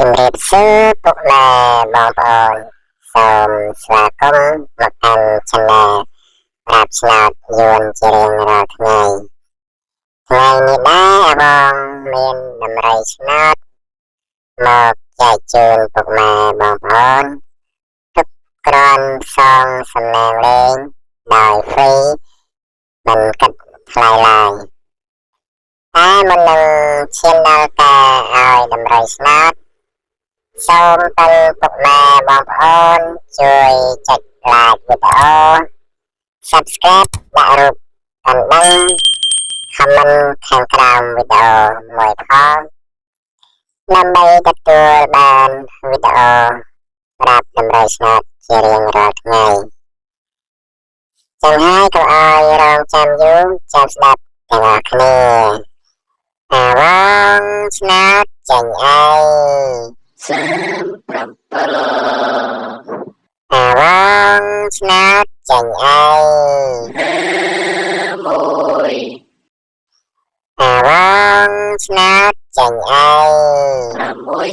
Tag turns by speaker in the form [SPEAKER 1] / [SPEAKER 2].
[SPEAKER 1] ជំរាបសួរពុកម៉ែបងប្អូនសូមស្វាគមន៍មកកាន់ Channel ប្រាប់ឆ្នោតយួនជារៀងរាល់ថ្ងៃនេះដែរបងមានដំរីឆ្នោតមកចែកជូនពុកម៉ែបងប្អូនទុកគ្រាន់សងសំណាងលេងដោយ free មិនគិតថ្លៃឡើយតែមុននឹងឈានដល់ការឲ្យដំរីឆ្នោតសូមទៅពុកម៉ែបងប្អូនជួយចុច like វីដេអូ subscribe ដាក់រូបកណ្ដឹង comment ខាងក្រោមវីដេអូមួយផងដើម្បីទទួលបានវីដេអូប្រាប់ដំរីឆ្នោតជារៀងរាល់ថ្ងៃចឹងហើយកុំឲ្យរងចាំយូរចាំស្ដាប់ទាំងអស់គ្នាអាវងឆ្នោតចាញ់អើយអាវងឆ្នោតចាញ់អើយអាវងឆ្នោតចាញ់អើយ